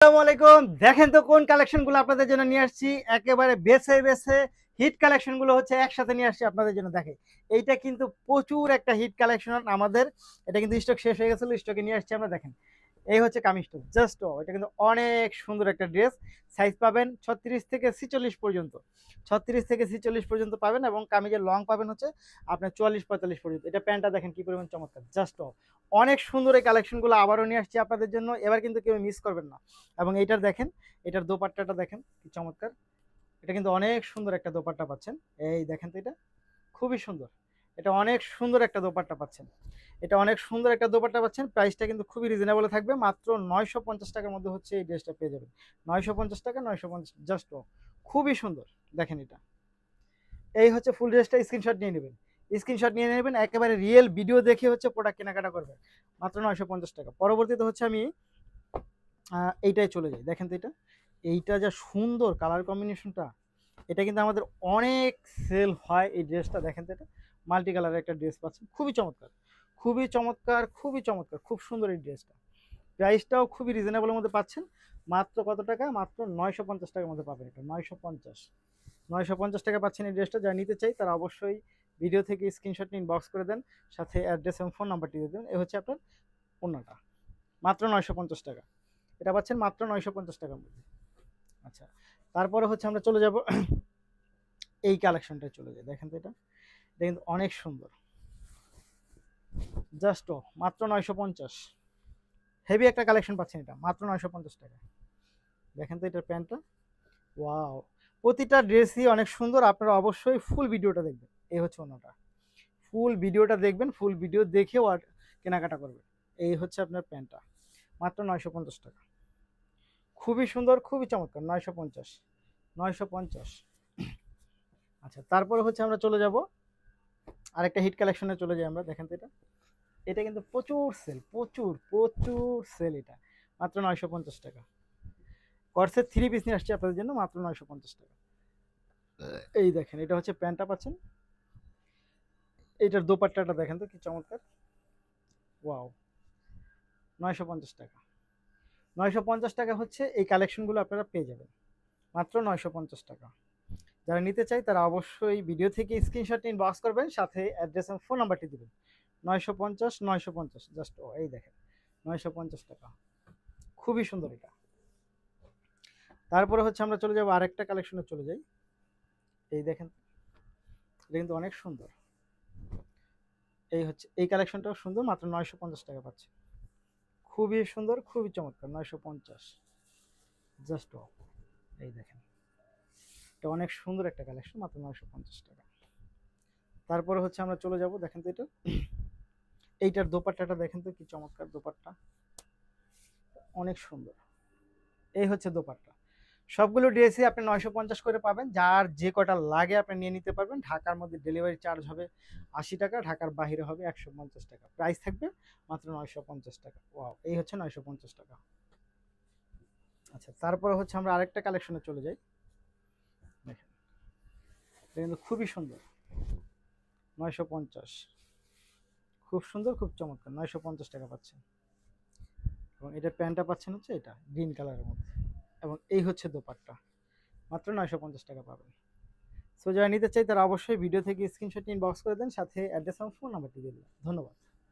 আসসালামু আলাইকুম। দেখেন তো কোন কালেকশনগুলো আপনাদের জন্য নিয়ে আসছি। একেবারে বেছে বেছে হিট কালেকশনগুলো হচ্ছে একসাথে নিয়ে আসছি আপনাদের জন্য। দেখেন এইটা কিন্তু প্রচুর একটা হিট কালেকশন আমাদের। এটা কিন্তু স্টক শেষ হয়ে গেছিল, স্টকে নিয়ে আসছি আমরা। দেখেন এই হচ্ছে কামিজটা, জাস্ট এটা কিন্তু অনেক সুন্দর একটা ড্রেস। সাইজ পাবেন 36 থেকে 46 পর্যন্ত, 36 থেকে 46 পর্যন্ত পাবেন, এবং কামিজের লং পাবেন হচ্ছে আপনার 44-45 পর্যন্ত। এটা প্যান্টটা দেখেন কি পরিমাণ চমৎকার, জাস্ট অনেক সুন্দর। এই কালেকশনগুলো আবারও নিয়ে আসছি আপনাদের জন্য, এবার কিন্তু কেউ মিস করবেন না। এবং এইটার দেখেন, এটার দোপাট্টাটা দেখেন কি চমৎকার। এটা কিন্তু অনেক সুন্দর একটা দোপাট্টা পাচ্ছেন। এই দেখেন তো, এটা খুবই সুন্দর। এটা অনেক সুন্দর একটা দোপাট্টা পাচ্ছেন। এটা অনেক সুন্দর একটা দোপাট্টা পাচ্ছেন। প্রাইসটা কিন্তু খুবই রিজনেবল থাকবে, মাত্র 950 টাকার মধ্যে হচ্ছে এই ড্রেসটা পেয়ে যাবেন। 950 টাকা, 950, জাস্ট খুবই সুন্দর। দেখেন এটা, এই হচ্ছে ফুল ড্রেসটা। স্ক্রিনশট নিয়ে নেবেন, স্ক্রিনশট নিয়ে নেবেন, একেবারে রিয়েল ভিডিও দেখে হচ্ছে প্রোডাক্ট কেনাকাটা করবেন। মাত্র 950 টাকা। পরবর্তীতে হচ্ছে আমি এইটাই চলে যাই। দেখেন তো এটা, এইটা যা সুন্দর কালার কম্বিনেশনটা, এটা কিন্তু আমাদের অনেক সেল হয় এই ড্রেসটা। দেখেন তো, এটা মাল্টি কালারের একটা ড্রেস পাচ্ছেন, খুবই চমৎকার, খুবই চমৎকার, খুবই চমৎকার, খুব সুন্দর এই ড্রেসটা। প্রাইসটাও খুবই রিজনেবলের মধ্যে পাচ্ছেন। মাত্র কত টাকা? মাত্র 950 টাকার মধ্যে পাবেন এটা। 950 টাকা পাচ্ছেন এই ড্রেসটা। যারা নিতে চাই তারা অবশ্যই ভিডিও থেকে স্ক্রিনশট নিয়ে ইনবক্স করে দেন, সাথে অ্যাড্রেস এবং ফোন নাম্বারটি দিয়ে দেন। এ হচ্ছে আপনার পণ্যটা, মাত্র 950 টাকা। এটা পাচ্ছেন মাত্র 950 টাকার মধ্যে। আচ্ছা, তারপরে হচ্ছে আমরা চলে যাব এই কালেকশনটায় চলে যাই। দেখেন তো এটা, এটা কিন্তু অনেক সুন্দর, জাস্ট মাত্র 950। হেভি একটা কালেকশন পাচ্ছেন, এটা মাত্র 950 টাকা। দেখেন তো এটার প্যান্টটা, ওয়াও! প্রতিটা ড্রেসই অনেক সুন্দর। আপনারা অবশ্যই ফুল ভিডিওটা দেখবেন। এই হচ্ছে অন্যটা, ফুল ভিডিওটা দেখবেন, ফুল ভিডিও দেখেও আর কেনাকাটা করবেন। এই হচ্ছে আপনার প্যান্টটা, মাত্র 950 টাকা। খুবই সুন্দর, খুবই চমৎকার। 950, 950। আচ্ছা, তারপরে হচ্ছে আমরা চলে যাব আরেকটা হিট কালেকশনে চলে যাই আমরা। দেখেন তো এটা, এটা কিন্তু প্রচুর সেল, প্রচুর প্রচুর সেল। এটা মাত্র 950 টাকা। কর্সের 3 পিস নিয়ে আসছে আপনাদের জন্য, মাত্র 950 টাকা। এই দেখেন, এটা হচ্ছে প্যান্টটা পাচ্ছেন। এইটার দোপাট্টাটা দেখেন তো কি চমৎকার, ওয়াও! 950 টাকা। 950 টাকা হচ্ছে এই কালেকশনগুলো আপনারা পেয়ে যাবেন, মাত্র 950 টাকা। যারা নিতে চাই তারা অবশ্যই ভিডিও থেকে স্ক্রিনশট নিয়ে ইনবক্স করবেন, সাথে অ্যাড্রেস এবং ফোন নাম্বারটি দিবেন। 950, 950, জাস্ট এই দেখেন, 950 টাকা। খুবই সুন্দর এটা। তারপরে হচ্ছে আমরা চলে যাব আরেকটা কালেকশনে চলে যাই। এই দেখেন, এটা কিন্তু অনেক সুন্দর। এই হচ্ছে এই কালেকশনটাও সুন্দর, মাত্র 950 টাকা পাচ্ছে। খুবই সুন্দর, খুবই চমৎকার। 950, জাস্ট এই দেখেন, এটা অনেক সুন্দর একটা কালেকশন, মাত্র 950 টাকা। তারপরে হচ্ছে আমরা চলে যাব, দেখেন তো এটা, এইটার দোপাট্টাটা দেখেন তো কি চমৎকার দোপাট্টা, অনেক সুন্দর। এই হচ্ছে দোপাট্টা। সবগুলো ড্রেসই আপনি 950 করে পাবেন। যার যে কটা লাগে আপনি নিয়ে নিতে পারবেন। ঢাকার মধ্যে ডেলিভারি চার্জ হবে 80 টাকা, ঢাকার বাইরে হবে 150 টাকা। প্রাইস থাকবে মাত্র 950 টাকা। ওয়াও! এই হচ্ছে 950 টাকা। আচ্ছা, তারপরে হচ্ছে আমরা আরেকটা কালেকশনে চলে যাই। দেখেন, এটা কিন্তু খুবই সুন্দর। 950, খুব সুন্দর, খুব চমৎকার। 950 টাকা পাচ্ছেন, এবং এটার প্যান্টটা পাচ্ছেন হচ্ছে এটা গ্রিন কালারের মধ্যে, এবং এই হচ্ছে দোপাট্টা। মাত্র 950 টাকা পাবেন। সো যারা নিতে চাই তারা অবশ্যই ভিডিও থেকে স্ক্রিনশট নিয়ে ইনবক্স করে দেন, সাথে অ্যাড্রেস এবং ফোন নাম্বারটি দিয়ে দেবেন। ধন্যবাদ।